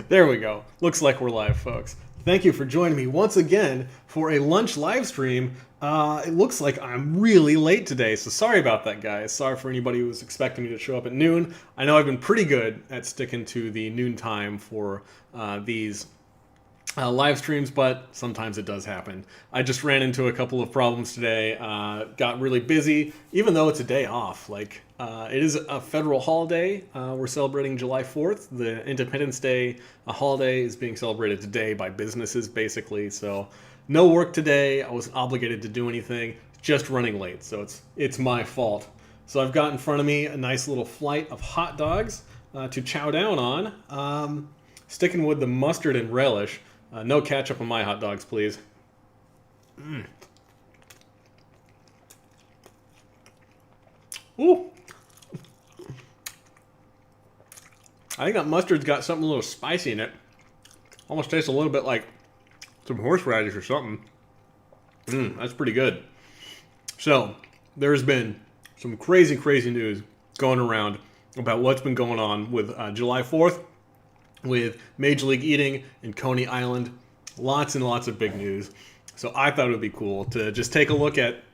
There we go. Looks like we're live, folks. Thank you for joining me once again for a lunch live stream. It looks like I'm really late today, so sorry about that, guys. Sorry for anybody who was expecting me to show up at noon. I know I've been pretty good at sticking to the noon time for these live streams, but sometimes it does happen. I just ran into a couple of problems today, got really busy, even though it's a day off. It is a federal holiday. We're celebrating July 4th. The Independence Day holiday is being celebrated today by businesses, basically. So no work today. I wasn't obligated to do anything, just running late. So it's my fault. So I've got in front of me a nice little flight of hot dogs to chow down on. Sticking with the mustard and relish. No ketchup on my hot dogs, please. Ooh. I think that mustard's got something a little spicy in it. Almost tastes a little bit like some horseradish or something. That's pretty good. So, there's been some crazy news going around about what's been going on with July 4th. With Major League Eating in Coney Island. Lots and lots of big news. So I thought it would be cool to just take a look at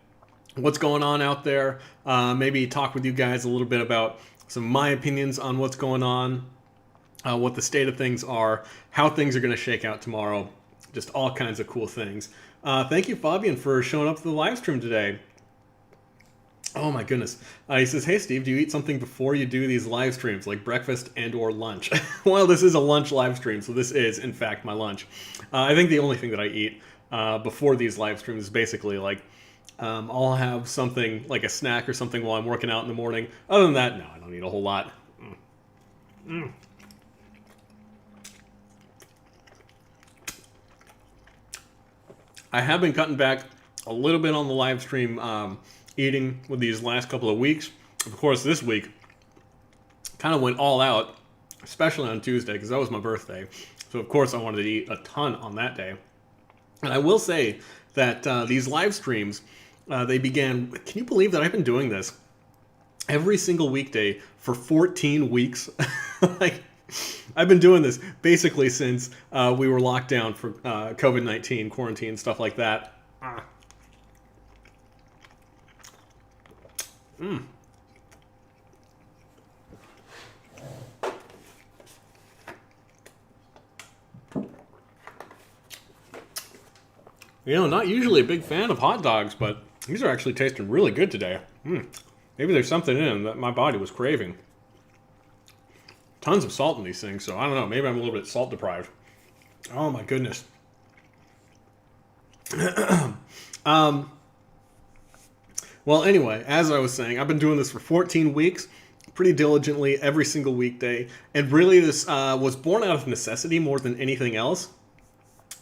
what's going on out there. Maybe talk with you guys a little bit about some of my opinions on what's going on, what the state of things are, how things are going to shake out tomorrow. Just all kinds of cool things. Thank you, Fabian, for showing up to the live stream today. Oh my goodness. He says, hey Steve, do you eat something before you do these live streams, like breakfast and or lunch? Well, this is a lunch live stream, so this is, in fact, my lunch. I think the only thing that I eat before these live streams is basically like, I'll have something like a snack or something while I'm working out in the morning. Other than that, no, I don't eat a whole lot. I have been cutting back a little bit on the live stream eating with these last couple of weeks. Of course, this week kind of went all out, especially on Tuesday because that was my birthday. So of course I wanted to eat a ton on that day. And I will say that these live streams, they began, can you believe that I've been doing this every single weekday for 14 weeks? Like, I've been doing this basically since we were locked down for COVID-19, quarantine, stuff like that. You know, not usually a big fan of hot dogs, but these are actually tasting really good today. Maybe there's something in them that my body was craving. Tons of salt in these things, so I don't know. Maybe I'm a little bit salt deprived. Oh my goodness. Well, anyway, as I was saying, I've been doing this for 14 weeks, pretty diligently every single weekday, and really this was born out of necessity more than anything else.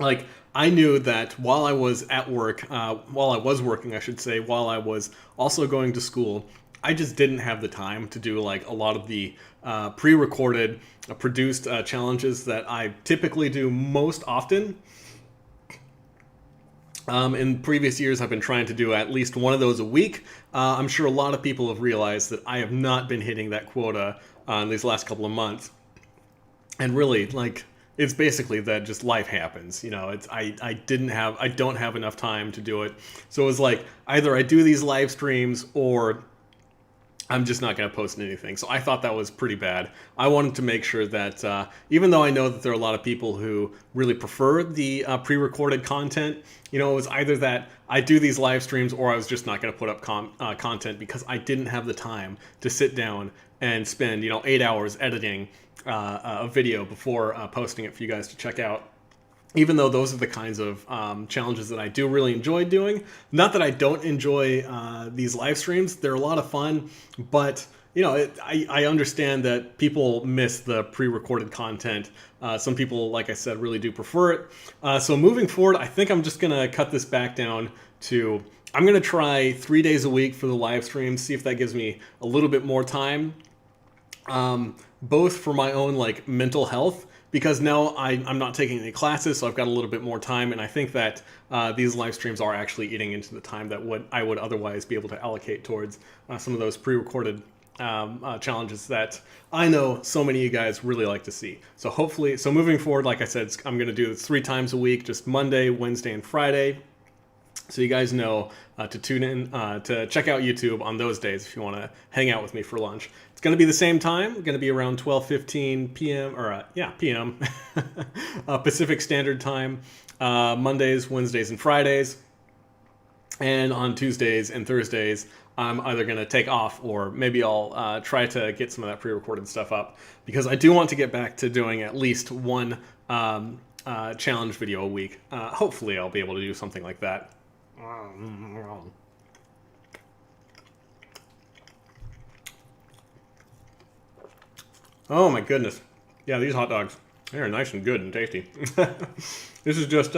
Like, I knew that while I was at work, while I was working, I should say, while I was also going to school, I just didn't have the time to do like a lot of the pre-recorded, produced challenges that I typically do most often. In previous years, I've been trying to do at least one of those a week. I'm sure a lot of people have realized that I have not been hitting that quota in these last couple of months. And really, like, it's basically that just life happens. You know, I don't have enough time to do it. So it was like, either I do these live streams or I'm just not going to post anything. So I thought that was pretty bad. I wanted to make sure that even though I know that there are a lot of people who really prefer the pre-recorded content, you know, it was either that I do these live streams or I was just not going to put up content because I didn't have the time to sit down and spend, 8 hours editing a video before posting it for you guys to check out. Even though those are the kinds of challenges that I do really enjoy doing. Not that I don't enjoy these live streams. They're a lot of fun, but I understand that people miss the pre-recorded content. Some people, like I said, really do prefer it. So moving forward, I think I'm just going to cut this back down to, I'm going to try 3 days a week for the live streams, see if that gives me a little bit more time, both for my own mental health, because now I'm not taking any classes, so I've got a little bit more time, and I think that these live streams are actually eating into the time that I would otherwise be able to allocate towards some of those pre-recorded challenges that I know so many of you guys really like to see. So hopefully, so moving forward, like I said, I'm going to do this 3 times a week, just Monday, Wednesday, and Friday. So you guys know to tune in, to check out YouTube on those days if you want to hang out with me for lunch. It's going to be the same time. Going to be around 12:15 p.m. or p.m. Pacific Standard Time, Mondays, Wednesdays, and Fridays. And on Tuesdays and Thursdays, I'm either going to take off or maybe I'll try to get some of that pre-recorded stuff up because I do want to get back to doing at least one challenge video a week. Hopefully I'll be able to do something like that. Oh my goodness. Yeah, these hot dogs, they're nice and good and tasty. This is just,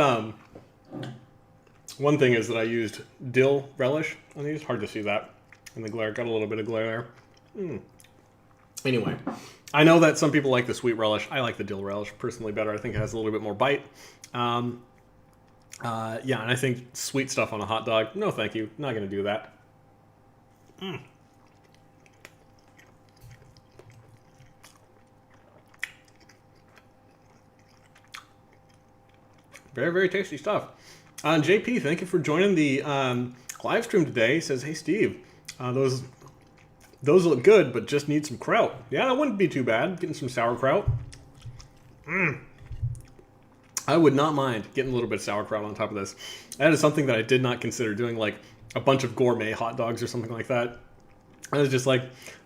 one thing is that I used dill relish on these. Hard to see that in the glare. Got a little bit of glare there. Anyway, I know that some people like the sweet relish. I like the dill relish personally better. I think it has a little bit more bite. Yeah, and I think sweet stuff on a hot dog, no thank you. Not going to do that. Very, very tasty stuff. JP, thank you for joining the live stream today. He says, hey, Steve, those look good, but just need some kraut. Yeah, that wouldn't be too bad, getting some sauerkraut. I would not mind getting a little bit of sauerkraut on top of this. That is something that I did not consider doing, like a bunch of gourmet hot dogs or something like that. I was just like,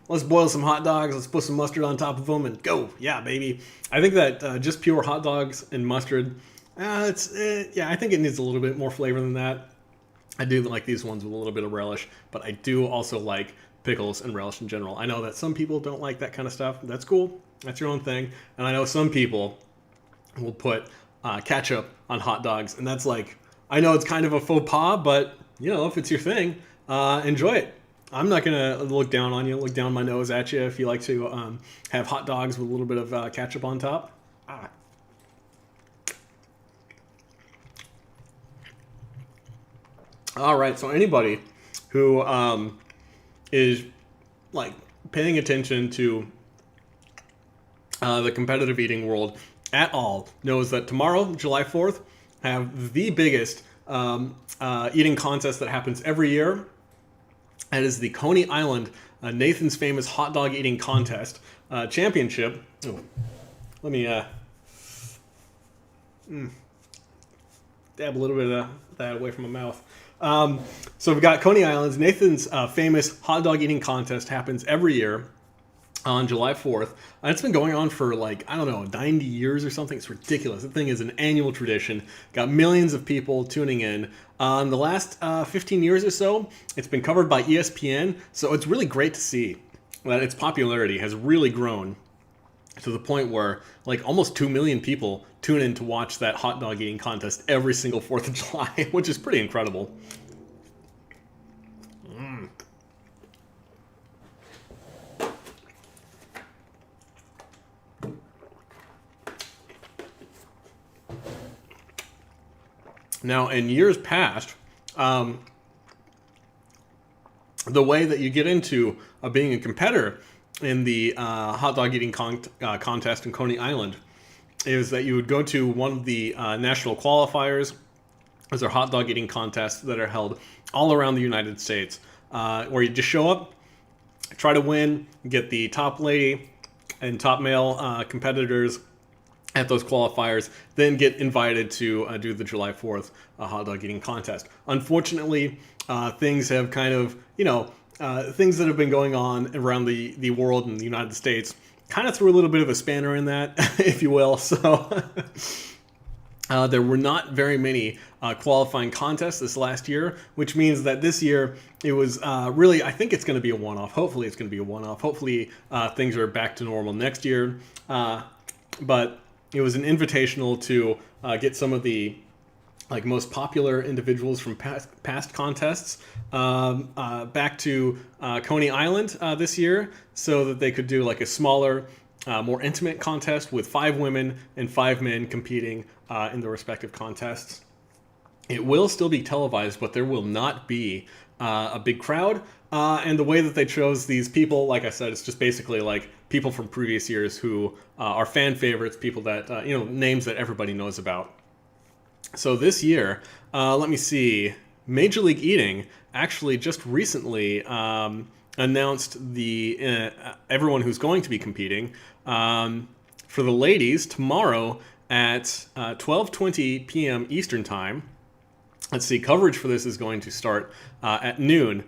let's boil some hot dogs, let's put some mustard on top of them, and go. Yeah, baby. I think that just pure hot dogs and mustard, yeah, I think it needs a little bit more flavor than that. I do like these ones with a little bit of relish, but I do also like pickles and relish in general. I know that some people don't like that kind of stuff. That's cool. That's your own thing. And I know some people will put ketchup on hot dogs, and that's like, I know it's kind of a faux pas, but you know, if it's your thing, enjoy it. I'm not gonna look down on you, look down my nose at you if you like to have hot dogs with a little bit of ketchup on top. All right, so anybody who is like paying attention to the competitive eating world at all knows that tomorrow, July 4th, have the biggest eating contest that happens every year. That is the Coney Island Nathan's Famous Hot Dog Eating Contest Championship. Oh, let me dab a little bit of that away from my mouth. So we've got Coney Island's Nathan's Famous Hot Dog Eating Contest happens every year on July 4th. It's been going on for like, I don't know, 90 years or something. It's ridiculous. The thing is an annual tradition. Got millions of people tuning in. The last 15 years or so, it's been covered by ESPN. So it's really great to see that its popularity has really grown to the point where like almost 2 million people tune in to watch that hot dog eating contest every single 4th of July, which is pretty incredible. Now, in years past, the way that you get into being a competitor in the hot dog eating contest in Coney Island is that you would go to one of the national qualifiers. Those are hot dog eating contests that are held all around the United States, where you just show up, try to win, get the top lady and top male competitors at those qualifiers, then get invited to do the July 4th hot dog eating contest. Unfortunately, things have kind of, things that have been going on around the world and the United States kind of threw a little bit of a spanner in that, if you will. So there were not very many qualifying contests this last year, which means that this year it was really, I think it's going to be a one-off. Hopefully it's going to be a one-off. Hopefully things are back to normal next year. But it was an invitational to get some of the most popular individuals from past contests back to Coney Island this year, so that they could do like a smaller, more intimate contest with 5 women and 5 men competing in the respective contests. It will still be televised, but there will not be a big crowd. And the way that they chose these people, like I said, it's just basically like people from previous years who are fan favorites, people that, names that everybody knows about. So this year, let me see, Major League Eating actually just recently announced everyone who's going to be competing. For the ladies, tomorrow at 12:20 p.m. Eastern Time. Let's see, coverage for this is going to start at noon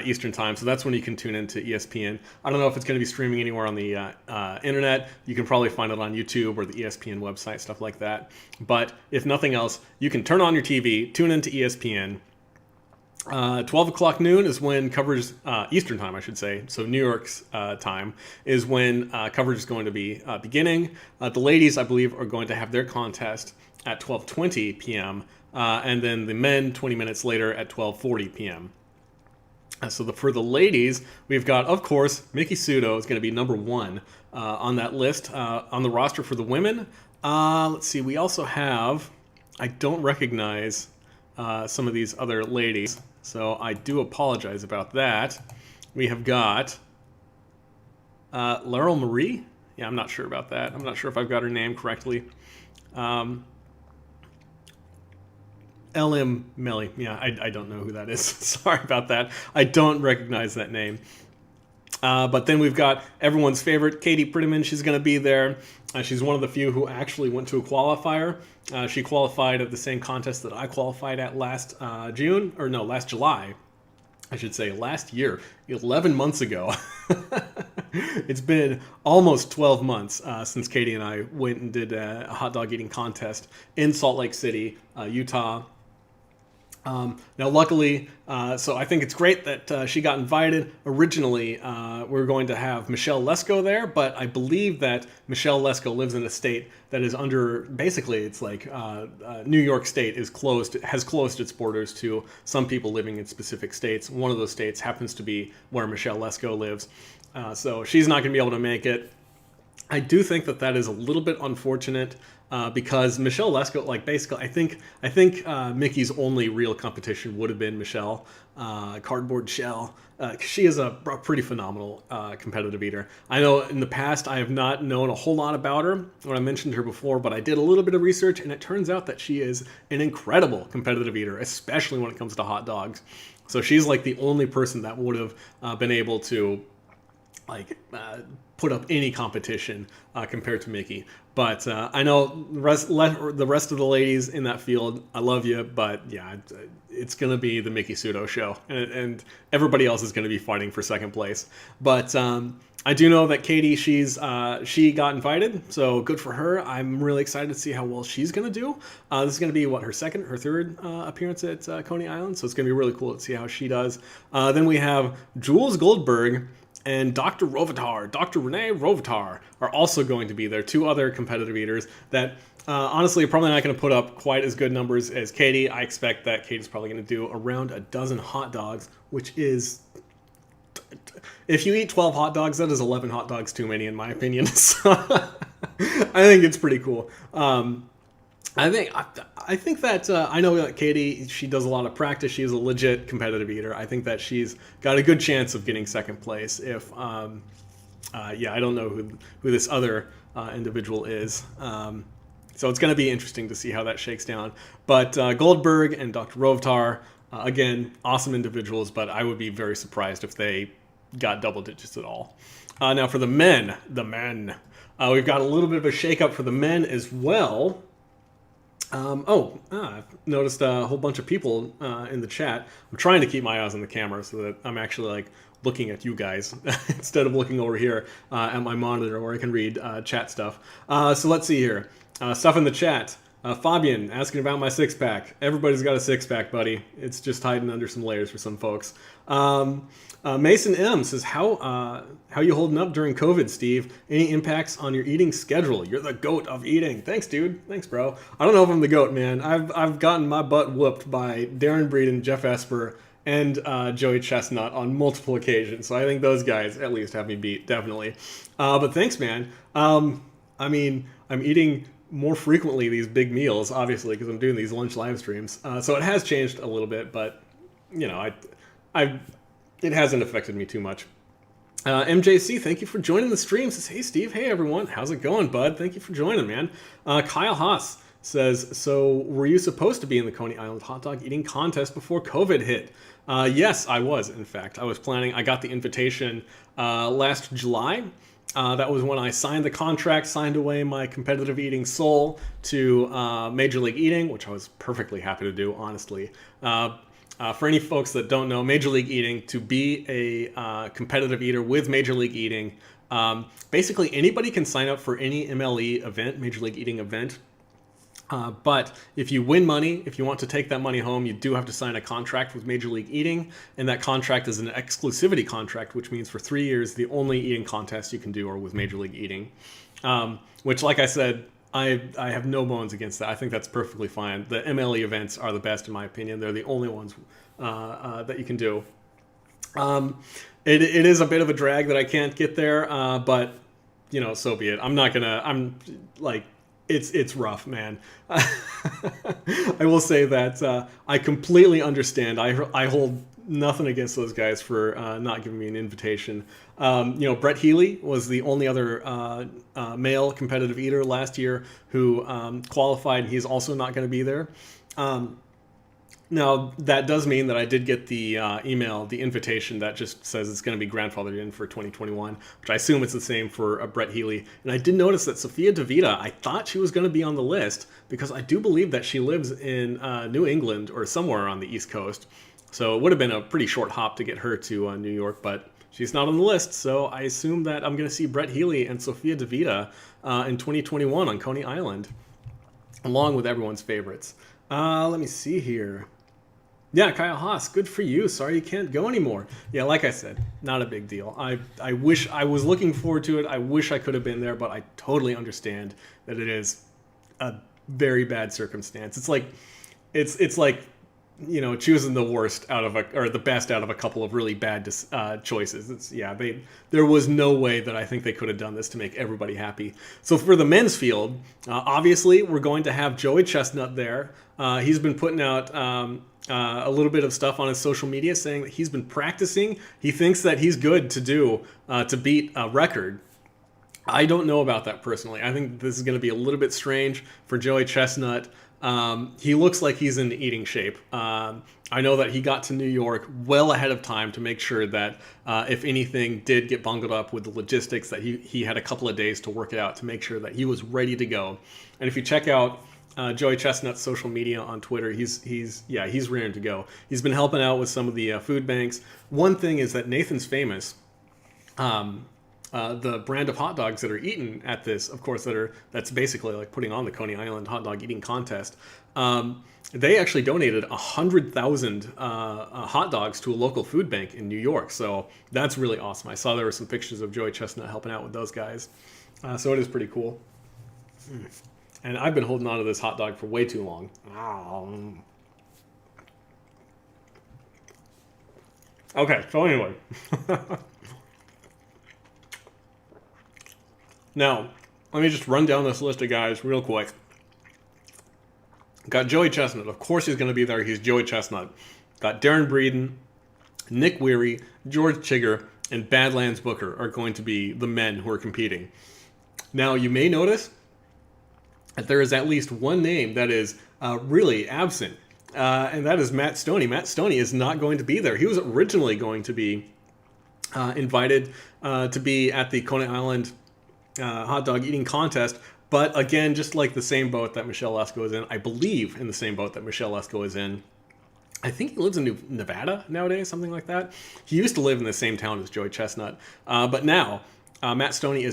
Eastern Time, so that's when you can tune into ESPN. I don't know if it's going to be streaming anywhere on the internet. You can probably find it on YouTube or the ESPN website, stuff like that. But if nothing else, you can turn on your TV, tune into ESPN. 12 o'clock noon is when coverage, Eastern Time, I should say, so New York's time, is when coverage is going to be beginning. The ladies, I believe, are going to have their contest at 12:20 p.m., and then the men 20 minutes later at 12:40 p.m. So for the ladies, we've got, of course, Miki Sudo is going to be number one on that list. On the roster for the women, let's see, we also have, I don't recognize some of these other ladies, so I do apologize about that. We have got Laurel Marie. Yeah, I'm not sure about that. I'm not sure if I've got her name correctly. LM Melly. Yeah, I don't know who that is. Sorry about that. I don't recognize that name. But then we've got everyone's favorite, Katie Prettyman. She's going to be there. She's one of the few who actually went to a qualifier. She qualified at the same contest that I qualified at last July. I should say last year, 11 months ago. It's been almost 12 months since Katie and I went and did a hot dog eating contest in Salt Lake City, Utah. Now, luckily, so I think it's great that she got invited. Originally, we were going to have Michelle Lesko there, but I believe that Michelle Lesko lives in a state that is under, basically, it's like New York State has closed its borders to some people living in specific states. One of those states happens to be where Michelle Lesko lives. So she's not going to be able to make it. I do think that is a little bit unfortunate because Michelle Lesko, like basically, I think Mickey's only real competition would have been Michelle Cardboard Shell. She is a pretty phenomenal competitive eater. I know in the past I have not known a whole lot about her when I mentioned her before, but I did a little bit of research and it turns out that she is an incredible competitive eater, especially when it comes to hot dogs. So she's like the only person that would have been able to put up any competition compared to Mickey. But I know the rest of the ladies in that field, I love you, but yeah, it's going to be the Miki Sudo show, and everybody else is going to be fighting for second place. But I do know that Katie, she got invited, so good for her. I'm really excited to see how well she's going to do. This is going to be, her third appearance at Coney Island, so it's going to be really cool to see how she does. Then we have Jules Goldberg and Dr. Rovitar, Dr. Renee Rovitar, are also going to be there. Two other competitive eaters that honestly are probably not going to put up quite as good numbers as Katie. I expect that Katie's probably going to do around a dozen hot dogs, which is, if you eat 12 hot dogs, that is 11 hot dogs too many in my opinion. So I think it's pretty cool. I think that I know that Katie, she does a lot of practice. She is a legit competitive eater. I think that she's got a good chance of getting second place. If I don't know who this other individual is. So it's going to be interesting to see how that shakes down. But Goldberg and Dr. Rovitar, again, awesome individuals. But I would be very surprised if they got double digits at all. Now for the men, we've got a little bit of a shakeup for the men as well. I've noticed a whole bunch of people in the chat. I'm trying to keep my eyes on the camera so that I'm actually looking at you guys instead of looking over here at my monitor where I can read chat stuff. So let's see here. Stuff in the chat. Fabian asking about my six-pack. Everybody's got a six-pack, buddy. It's just hiding under some layers for some folks. Mason M says, how you holding up during COVID, Steve? Any impacts on your eating schedule? You're the goat of eating. Thanks, dude. Thanks, bro. I don't know if I'm the goat, man. I've gotten my butt whooped by Darren Breeden, Jeff Esper, and Joey Chestnut on multiple occasions. So I think those guys at least have me beat, definitely. But thanks, man. I mean, I'm eating more frequently these big meals, obviously, because I'm doing these lunch live streams. So it has changed a little bit, but, you know, it hasn't affected me too much. MJC, thank you for joining the stream. Says, hey, Steve. Hey, everyone. How's it going, bud? Thank you for joining, man. Kyle Haas says, so were you supposed to be in the Coney Island hot dog eating contest before COVID hit? Yes, I was, in fact. I was planning. I got the invitation last July. That was when I signed the contract, signed away my competitive eating soul to Major League Eating, which I was perfectly happy to do, honestly. For any folks that don't know, Major League Eating, to be a competitive eater with Major League Eating, basically anybody can sign up for any MLE event, Major League Eating event. But if you win money, if you want to take that money home, you do have to sign a contract with Major League Eating. And that contract is an exclusivity contract, which means for 3 years, the only eating contests you can do are with Major League Eating. Which, like I said, I have no bones against that. I think that's perfectly fine. The MLE events are the best, in my opinion. They're the only ones that you can do. It is a bit of a drag that I can't get there, but, you know, so be it. It's rough, man. I will say that I completely understand. I hold nothing against those guys for not giving me an invitation. Brett Healy was the only other male competitive eater last year who qualified. He's also not going to be there. Now, that does mean that I did get the email, the invitation that just says it's going to be grandfathered in for 2021, which I assume it's the same for Brett Healy. And I did notice that Sophia DeVita, I thought she was going to be on the list because I do believe that she lives in New England or somewhere on the East Coast. So it would have been a pretty short hop to get her to New York, but she's not on the list. So I assume that I'm going to see Brett Healy and Sophia DeVita in 2021 on Coney Island, along with everyone's favorites. Let me see here. Yeah, Kyle Haas, good for you. Sorry you can't go anymore. Yeah, like I said, not a big deal. I wish I was looking forward to it. I wish I could have been there, but I totally understand that it is a very bad circumstance. It's like choosing the worst or the best out of a couple of really bad choices. There was no way that I think they could have done this to make everybody happy. So for the men's field, obviously we're going to have Joey Chestnut there. He's been putting out a little bit of stuff on his social media saying that he's been practicing. He thinks that he's good to beat a record. I don't know about that personally. I think this is going to be a little bit strange for Joey Chestnut. He looks like he's in eating shape. I know that he got to New York well ahead of time to make sure that if anything did get bungled up with the logistics, that he had a couple of days to work it out to make sure that he was ready to go. And if you check out Joey Chestnut's social media on Twitter, he's ready to go. He's been helping out with some of the food banks. One thing is that Nathan's Famous, the brand of hot dogs that are eaten at this, of course, that's basically like putting on the Coney Island hot dog eating contest. They actually donated 100,000 hot dogs to a local food bank in New York. So that's really awesome. I saw there were some pictures of Joey Chestnut helping out with those guys. So it is pretty cool. And I've been holding on to this hot dog for way too long. Okay, so anyway. Now, let me just run down this list of guys real quick. Got Joey Chestnut. Of course he's going to be there. He's Joey Chestnut. Got Darren Breeden, Nick Weary, George Chigger, and Badlands Booker are going to be the men who are competing. Now, you may notice that there is at least one name that is really absent, and that is Matt Stoney. Matt Stoney is not going to be there. He was originally going to be invited to be at the Coney Island hot dog eating contest, but again, just like the same boat that Michelle Lesko is in, I believe in the same boat that Michelle Lesko is in. I think he lives in Nevada nowadays, something like that. He used to live in the same town as Joey Chestnut, but now Matt Stoney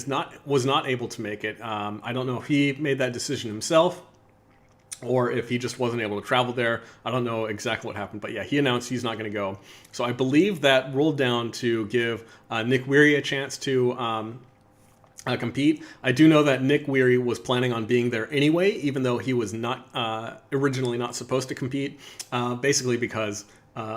was not able to make it. I don't know if he made that decision himself or if he just wasn't able to travel there. I don't know exactly what happened, but yeah, he announced he's not going to go. So I believe that rolled down to give Nick Weary a chance to compete. I do know that Nick Weary was planning on being there anyway, even though he was not originally not supposed to compete, basically because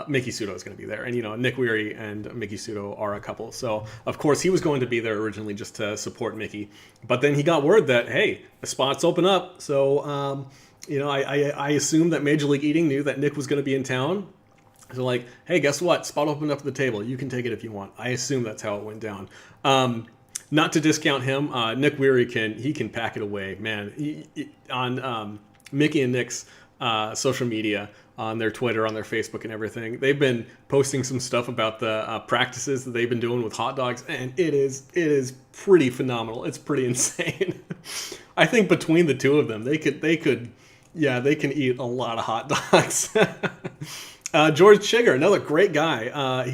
Mickey Sudo is going to be there. And, Nick Weary and Mickey Sudo are a couple. So, of course, he was going to be there originally just to support Mickey. But then he got word that, hey, the spots open up. So, I assume that Major League Eating knew that Nick was going to be in town. So like, hey, guess what? Spot opened up at the table. You can take it if you want. I assume that's how it went down. Not to discount him, Nick Weary can pack it away, man. On Mickey and Nick's social media, on their Twitter, on their Facebook, and everything, they've been posting some stuff about the practices that they've been doing with hot dogs, and it is pretty phenomenal. It's pretty insane. I think between the two of them, they can eat a lot of hot dogs. George Chigger, another great guy.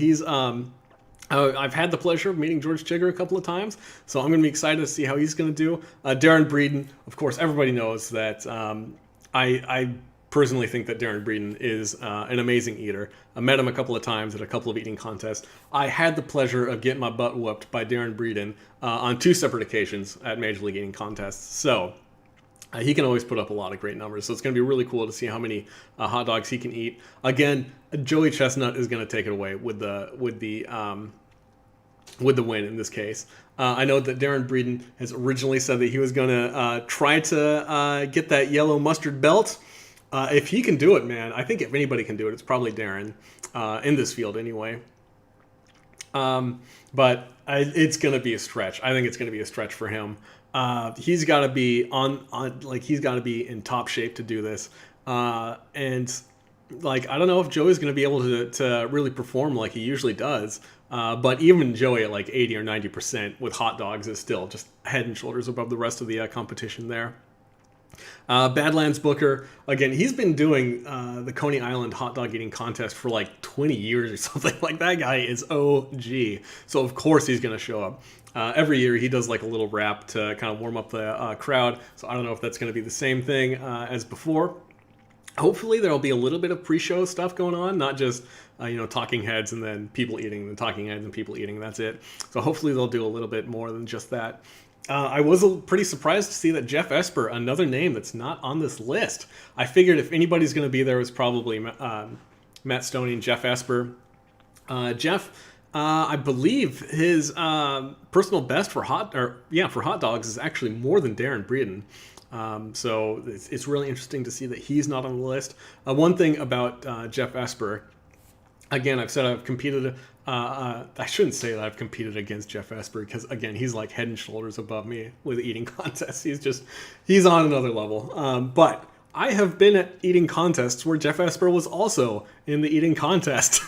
I've had the pleasure of meeting George Chigger a couple of times, so I'm going to be excited to see how he's going to do. Darren Breeden, of course, everybody knows that I personally think that Darren Breeden is an amazing eater. I met him a couple of times at a couple of eating contests. I had the pleasure of getting my butt whooped by Darren Breeden on 2 separate occasions at Major League Eating contests. So he can always put up a lot of great numbers. So it's going to be really cool to see how many hot dogs he can eat. Again, Joey Chestnut is going to take it away with the win in this case. I know that Darren Breeden has originally said that he was going to try to get that yellow mustard belt. If he can do it, man, I think if anybody can do it, it's probably Darren in this field anyway. But it's going to be a stretch. I think it's going to be a stretch for him. He's got to be he's got to be in top shape to do this. And like, I don't know if Joey's going to be able to really perform like he usually does. But even Joey at like 80 or 90% with hot dogs is still just head and shoulders above the rest of the competition there. Badlands Booker, again, he's been doing the Coney Island hot dog eating contest for like 20 years or something. Like, that guy is OG. So of course he's going to show up. Every year he does like a little rap to kind of warm up the crowd. So I don't know if that's going to be the same thing as before. Hopefully there'll be a little bit of pre-show stuff going on, not just talking heads and then people eating, and talking heads and people eating, and that's it. So hopefully they'll do a little bit more than just that. I was pretty surprised to see that Jeff Esper, another name that's not on this list. I figured if anybody's going to be there, it was probably Matt Stoney and Jeff Esper. Jeff, I believe his personal best for hot dogs is actually more than Darren Breeden. So it's really interesting to see that he's not on the list. One thing about Jeff Esper, again, I've said I've competed. I shouldn't say that I've competed against Jeff Esper, because again, he's like head and shoulders above me with eating contests. He's on another level. But I have been at eating contests where Jeff Esper was also in the eating contest.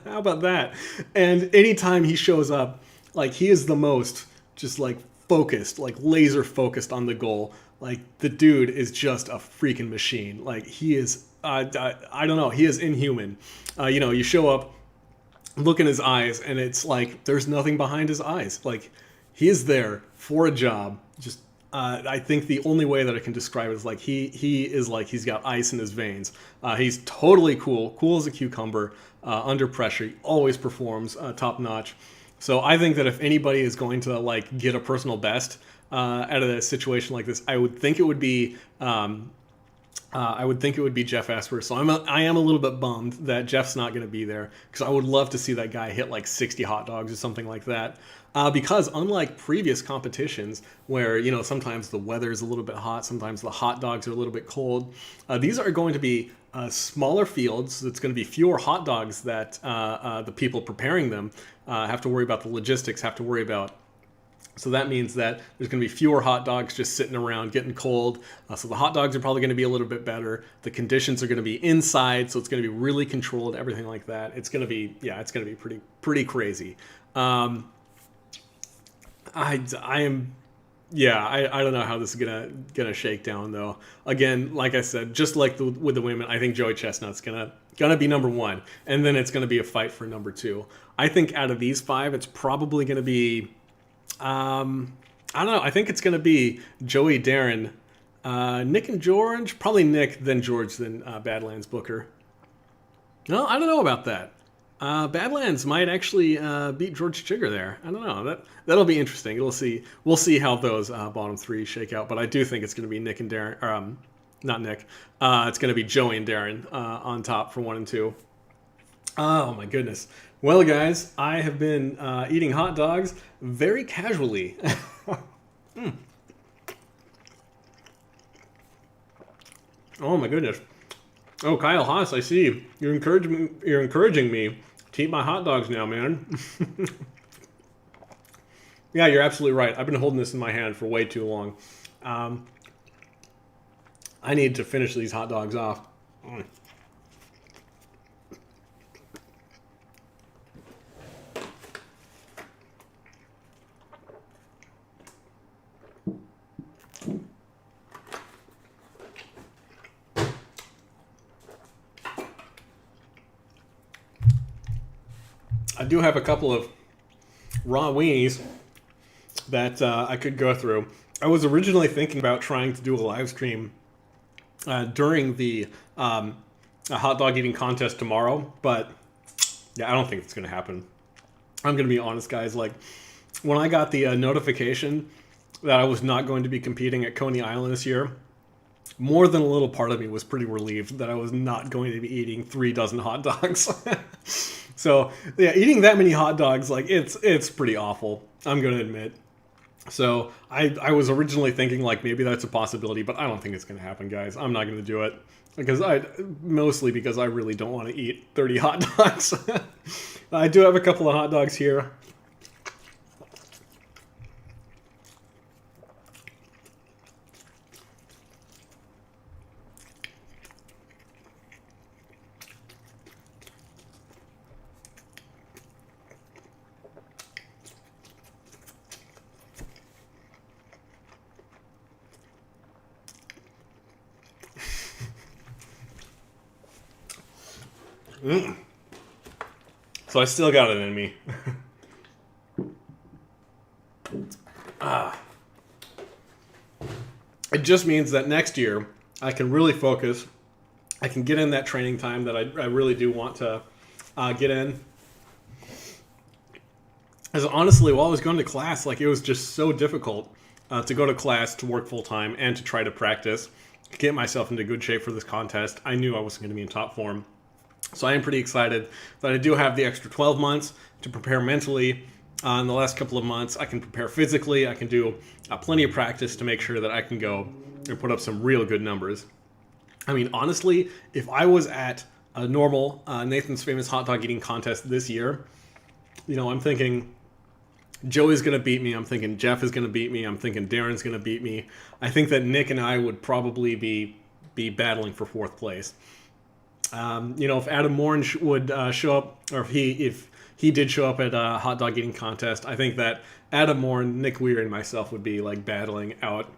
How about that? And anytime he shows up, like, he is the most just like focused, like laser focused on the goal. Like, the dude is just a freaking machine. Like, he is, I don't know, he is inhuman. You show up, look in his eyes, and it's like there's nothing behind his eyes. Like, he is there for a job. Just I think the only way that I can describe it is like he is like he's got ice in his veins. He's totally cool as a cucumber under pressure. He always performs top notch. So I think that if anybody is going to like get a personal best out of a situation like this, I would think it would be Jeff Esper. So I am a little bit bummed that Jeff's not going to be there, because I would love to see that guy hit like 60 hot dogs or something like that. Because unlike previous competitions where, sometimes the weather is a little bit hot, sometimes the hot dogs are a little bit cold, these are going to be smaller fields. It's going to be fewer hot dogs that the people preparing them have to worry about, the logistics have to worry about. So that means that there's going to be fewer hot dogs just sitting around getting cold. So the hot dogs are probably going to be a little bit better. The conditions are going to be inside, so it's going to be really controlled, everything like that. It's going to be, pretty crazy. I don't know how this is gonna shake down though. Again, like I said, just like with the women, I think Joey Chestnut's gonna be number 1, and then it's gonna be a fight for number 2. I think out of these 5, it's probably gonna be, I don't know. I think it's gonna be Joey, Darren, Nick, and George. Probably Nick, then George, then Badlands Booker. No, I don't know about that. Badlands might actually beat George Chigger there. I don't know. That'll be interesting. We'll see how those bottom 3 shake out. But I do think it's going to be Nick and Darren, or not Nick. It's going to be Joey and Darren on top for 1 and 2. Oh my goodness. Well, guys, I have been eating hot dogs very casually. Oh my goodness. Oh, Kyle Haas, I see. You're encouraging me to eat my hot dogs now, man. Yeah, you're absolutely right. I've been holding this in my hand for way too long. I need to finish these hot dogs off. I do have a couple of raw weenies that I could go through. I was originally thinking about trying to do a live stream during the a hot dog eating contest tomorrow, but yeah, I don't think it's going to happen. I'm going to be honest, guys. Like, when I got the notification that I was not going to be competing at Coney Island this year, more than a little part of me was pretty relieved that I was not going to be eating 3 dozen hot dogs. So yeah, eating that many hot dogs, like it's pretty awful, I'm going to admit. So I was originally thinking like maybe that's a possibility, but I don't think it's going to happen, guys. I'm not going to do it mostly because I really don't want to eat 30 hot dogs. I do have a couple of hot dogs here. So I still got it in me. It just means that next year I can really focus. I can get in that training time that I really do want to get in. Because honestly, while I was going to class, like it was just so difficult to go to class, to work full time, and to try to practice, get myself into good shape for this contest. I knew I wasn't going to be in top form. So I am pretty excited that I do have the extra 12 months to prepare mentally. In the last couple of months, I can prepare physically. I can do plenty of practice to make sure that I can go and put up some real good numbers. I mean, honestly, if I was at a normal Nathan's Famous Hot Dog Eating Contest this year, you know, I'm thinking Joey's going to beat me. I'm thinking Jeff is going to beat me. I'm thinking Darren's going to beat me. I think that Nick and I would probably be battling for 4th place. You know, if Adam Morin would show up, or if he did show up at a hot dog eating contest, I think that Adam Morin, Nick Weir, and myself would be like battling out.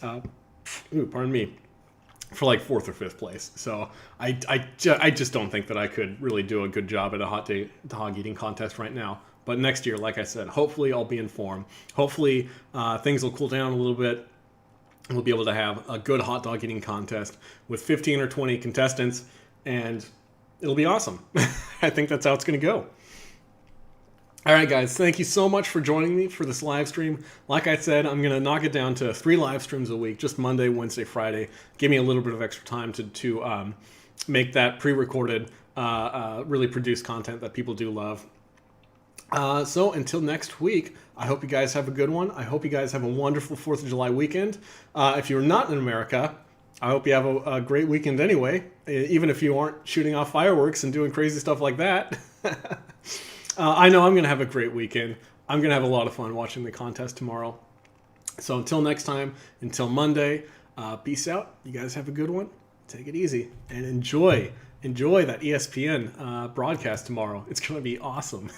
Pardon me, for like 4th or 5th place. So I just don't think that I could really do a good job at a hot dog eating contest right now. But next year, like I said, hopefully I'll be in form. Hopefully things will cool down a little bit. We'll be able to have a good hot dog eating contest with 15 or 20 contestants. And it'll be awesome. I think that's how it's going to go. All right, guys. Thank you so much for joining me for this live stream. Like I said, I'm going to knock it down to 3 live streams a week, just Monday, Wednesday, Friday. Give me a little bit of extra time to make that pre-recorded, really produced content that people do love. So until next week, I hope you guys have a good one. I hope you guys have a wonderful 4th of July weekend. If you're not in America, I hope you have a great weekend anyway, even if you aren't shooting off fireworks and doing crazy stuff like that. I know I'm going to have a great weekend. I'm going to have a lot of fun watching the contest tomorrow. So until next time, until Monday, peace out. You guys have a good one. Take it easy and enjoy that ESPN broadcast tomorrow. It's going to be awesome.